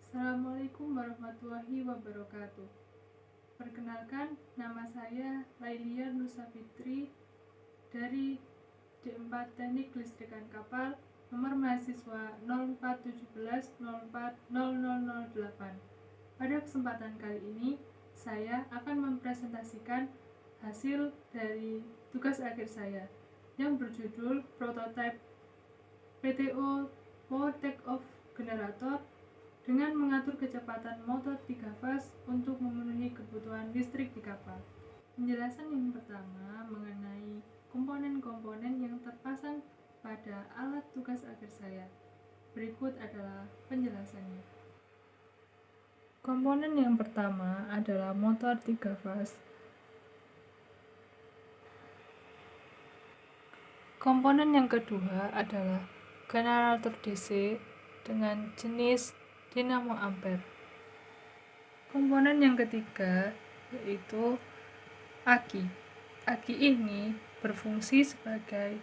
Assalamualaikum warahmatullahi wabarakatuh. Perkenalkan, nama saya Lailia Nusa Fitri dari D4 Teknik Kelistrikan Kapal, nomor mahasiswa 0417040008. Pada kesempatan kali ini, saya akan mempresentasikan hasil dari tugas akhir saya yang berjudul Prototype PTO Power Take-off Generator dengan mengatur kecepatan motor 3 fase untuk memenuhi kebutuhan listrik di kapal. Penjelasan yang pertama mengenai komponen-komponen yang terpasang pada alat tugas akhir saya. Berikut adalah penjelasannya. Komponen yang pertama adalah motor 3 fase. Komponen yang kedua adalah generator DC dengan jenis dinamo ampere. Komponen yang ketiga yaitu aki. Aki ini berfungsi sebagai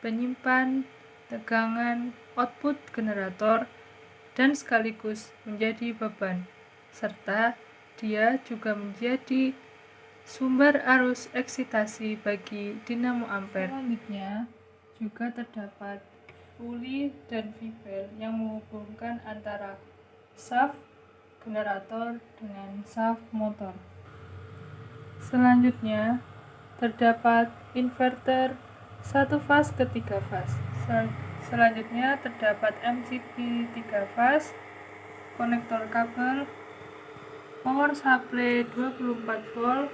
penyimpan tegangan output generator dan sekaligus menjadi beban, serta dia juga menjadi sumber arus eksitasi bagi dinamo ampere. Selanjutnya juga terdapat puli dan vibel yang menghubungkan antara shaft generator dengan shaft motor. Selanjutnya terdapat inverter 1 fase ke 3 fase. Selanjutnya terdapat MCB 3 fase, konektor kabel, power supply 24 volt,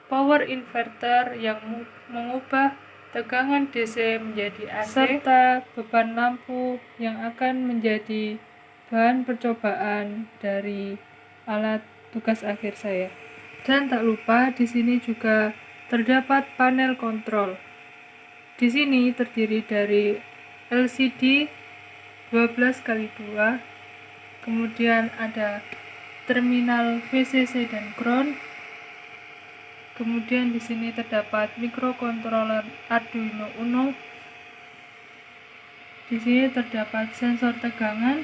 power inverter yang mengubah tegangan DC menjadi AC, serta beban lampu yang akan menjadi bahan percobaan dari alat tugas akhir saya. Dan tak lupa di sini juga terdapat panel kontrol. Di sini terdiri dari LCD 12x2, kemudian ada terminal VCC dan ground. Kemudian di sini terdapat microcontroller Arduino Uno. Di sini terdapat sensor tegangan.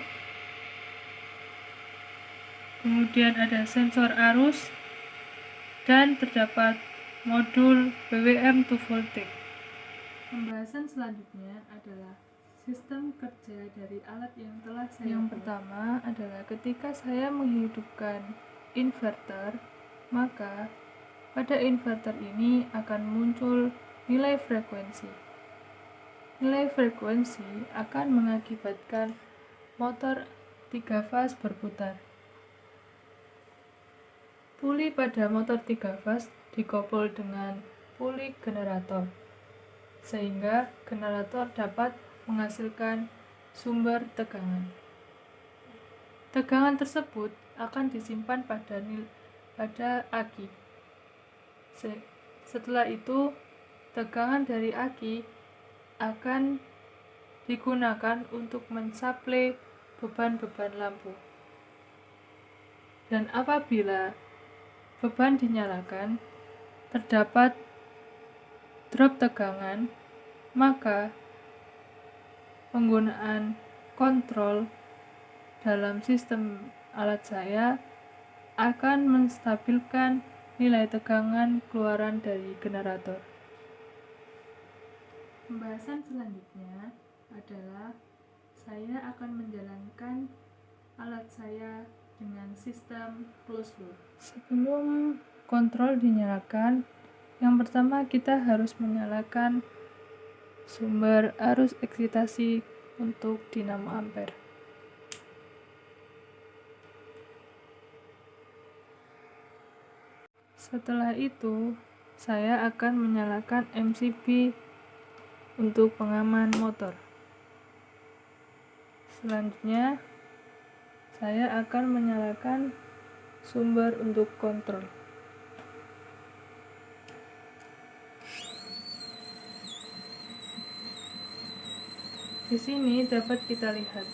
Kemudian ada sensor arus dan terdapat modul BWM 2 voltage. Pembahasan selanjutnya adalah sistem kerja dari alat yang telah saya buat. Yang pertama adalah ketika saya menghidupkan inverter, maka pada inverter ini akan muncul nilai frekuensi. Nilai frekuensi akan mengakibatkan motor 3 fase berputar. Puli pada motor 3 fase dikoppel dengan puli generator, sehingga generator dapat menghasilkan sumber tegangan. Tegangan tersebut akan disimpan pada aki. Setelah itu, tegangan dari aki akan digunakan untuk mensuplai beban-beban lampu. Dan apabila beban dinyalakan, terdapat drop tegangan, maka penggunaan kontrol dalam sistem alat saya akan menstabilkan nilai tegangan keluaran dari generator. Pembahasan selanjutnya adalah saya akan menjalankan alat saya dengan sistem closed loop. Sebelum kontrol dinyalakan, yang pertama kita harus menyalakan sumber arus eksitasi untuk dinamo ampere. Setelah itu, saya akan menyalakan MCB untuk pengaman motor. Selanjutnya, saya akan menyalakan sumber untuk kontrol. Di sini dapat kita lihat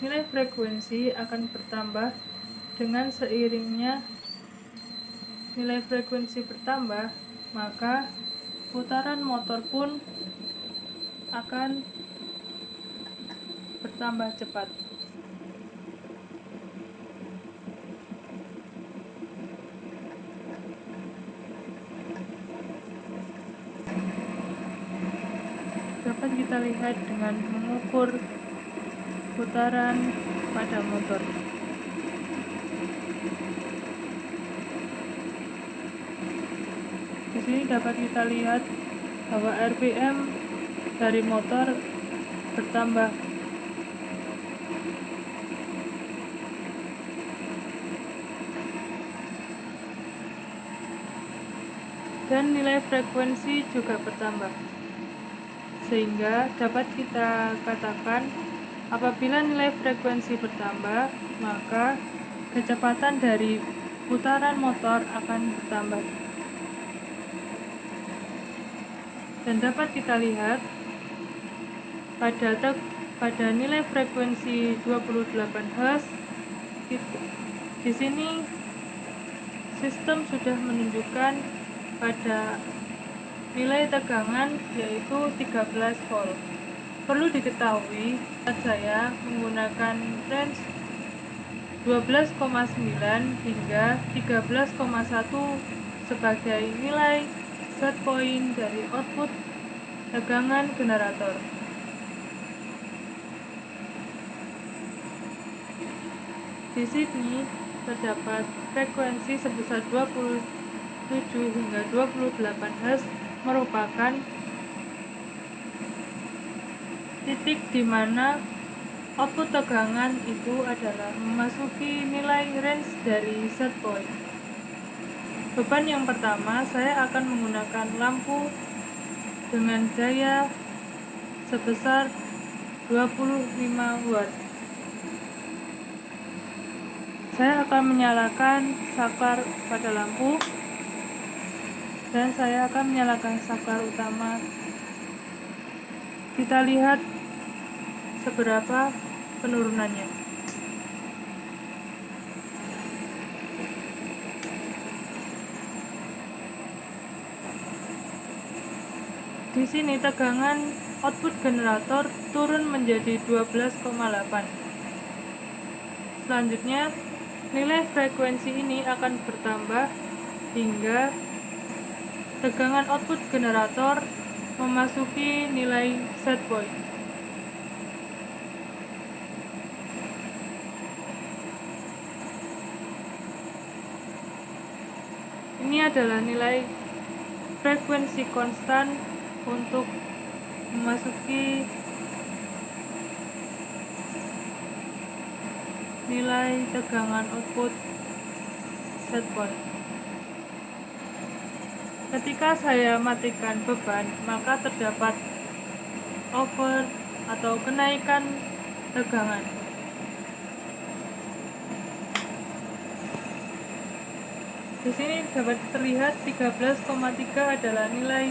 nilai frekuensi akan bertambah dengan seiringnya nilai frekuensi bertambah, maka putaran motor pun akan bertambah cepat. Dapat kita lihat dengan mengukur putaran pada motor. Di sini dapat kita lihat bahwa RPM dari motor bertambah. Dan nilai frekuensi juga bertambah. Sehingga dapat kita katakan apabila nilai frekuensi bertambah, maka kecepatan dari putaran motor akan bertambah. Dan dapat kita lihat pada nilai frekuensi 28 Hz, di sini sistem sudah menunjukkan pada nilai tegangan yaitu 13 volt. Perlu diketahui, saya menggunakan range 12,9 hingga 13,1 sebagai nilai set point dari output tegangan generator. Di sini terdapat frekuensi sebesar 27 hingga 28 Hz merupakan titik di mana output tegangan itu adalah memasuki nilai range dari set point. Beban yang pertama, saya akan menggunakan lampu dengan daya sebesar 25 watt. Saya akan menyalakan saklar pada lampu dan saya akan menyalakan saklar utama. Kita lihat seberapa penurunannya. Di sini tegangan output generator turun menjadi 12,8. Selanjutnya, nilai frekuensi ini akan bertambah hingga tegangan output generator memasuki nilai set point. Ini adalah nilai frekuensi konstan untuk memasuki nilai tegangan output set point. Ketika saya matikan beban, maka terdapat over atau kenaikan tegangan. Di sini dapat terlihat 13,3 adalah nilai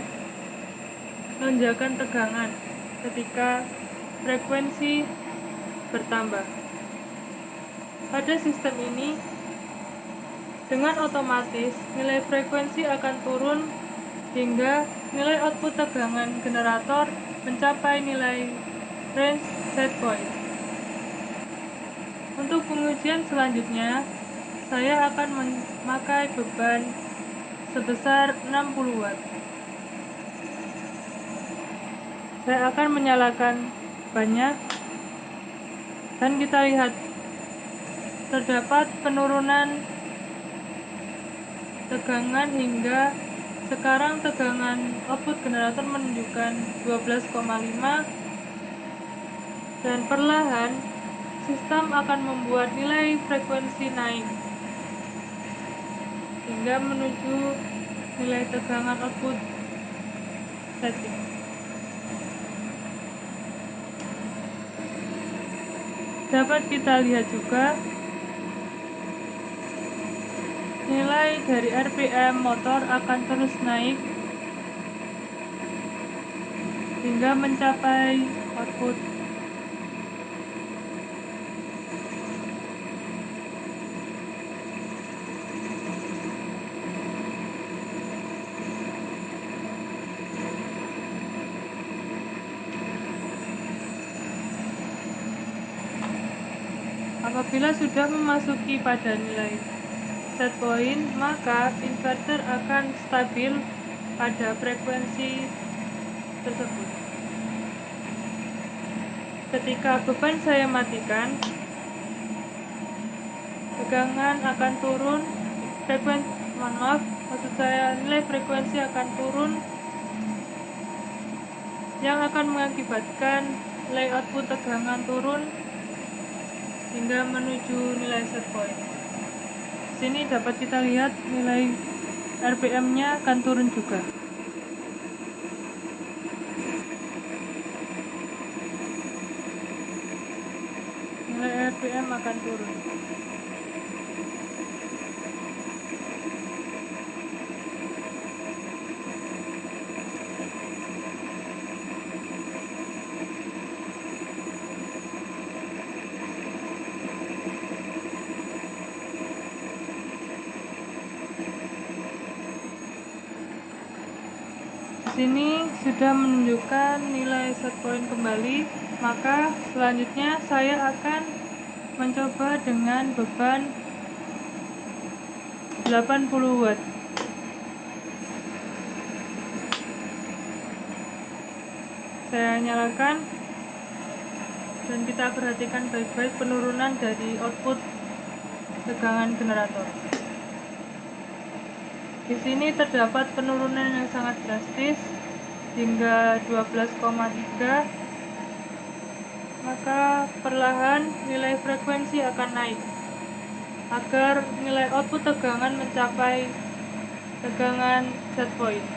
lonjakan tegangan ketika frekuensi bertambah. Pada sistem ini, dengan otomatis nilai frekuensi akan turun hingga nilai output tegangan generator mencapai nilai range set point. Untuk pengujian selanjutnya, saya akan memakai beban sebesar 60 watt. Saya akan menyalakan bannya dan kita lihat terdapat penurunan tegangan hingga sekarang tegangan output generator menunjukkan 12,5 dan perlahan sistem akan membuat nilai frekuensi naik hingga menuju nilai tegangan output setting. Dapat kita lihat juga nilai dari RPM motor akan terus naik hingga mencapai output Apabila sudah memasuki pada nilai set point, maka inverter akan stabil pada frekuensi tersebut. Ketika beban saya matikan, tegangan akan turun, nilai frekuensi akan turun, yang akan mengakibatkan nilai output tegangan turun hingga menuju nilai set point. Sini dapat kita lihat nilai RPM-nya akan turun juga. Nilai RPM akan turun. Sini sudah menunjukkan nilai set point kembali, maka selanjutnya saya akan mencoba dengan beban 80 watt. Saya nyalakan dan kita perhatikan baik-baik penurunan dari output tegangan generator. Di sini terdapat penurunan yang sangat drastis hingga 12,3, maka perlahan nilai frekuensi akan naik agar nilai output tegangan mencapai tegangan set point.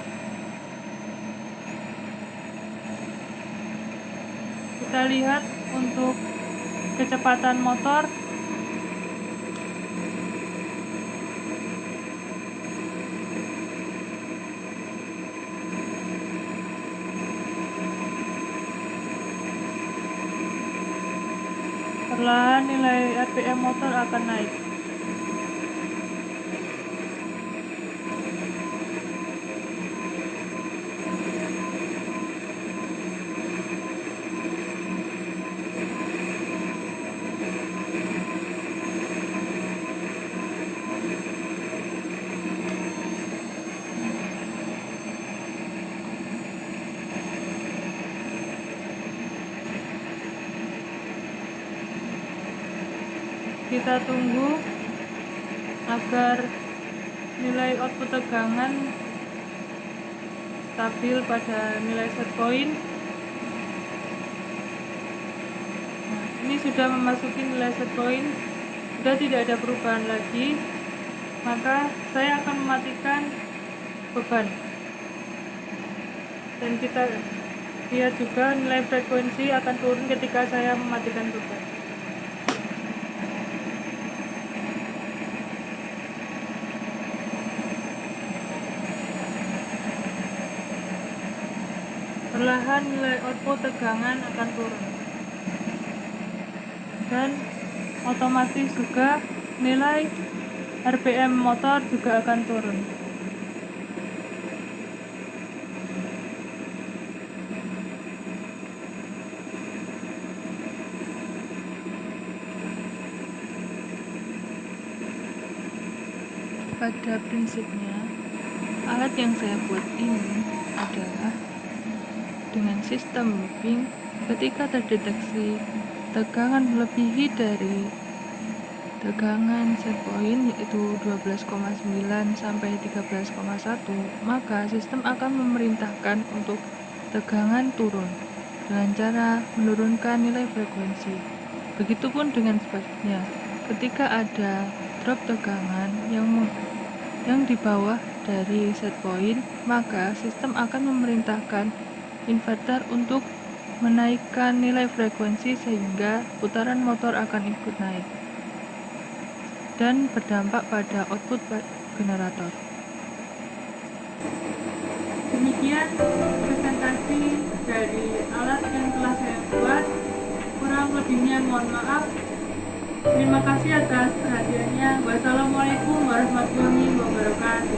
Kita lihat untuk kecepatan motor. Perlahan nilai RPM motor akan naik. Kita tunggu agar nilai output tegangan stabil pada nilai set point. Ini sudah memasuki nilai set point, sudah tidak ada perubahan lagi, maka saya akan mematikan beban. Dan kita lihat juga nilai frekuensi akan turun ketika saya mematikan beban. Perlahan nilai output tegangan akan turun, dan otomatis juga nilai RPM motor juga akan turun. Pada prinsipnya, alat yang saya buat ini adalah dengan sistem looping. Ketika terdeteksi tegangan melebihi dari tegangan set point, yaitu 12,9 sampai 13,1, maka sistem akan memerintahkan untuk tegangan turun dengan cara menurunkan nilai frekuensi. Begitupun dengan sebaliknya, ketika ada drop tegangan yang di bawah dari set point, maka sistem akan memerintahkan inverter untuk menaikkan nilai frekuensi sehingga putaran motor akan ikut naik dan berdampak pada output generator. Demikian presentasi dari alat yang telah saya buat. Kurang lebihnya mohon maaf. Terima kasih atas perhatiannya. Wassalamualaikum warahmatullahi wabarakatuh.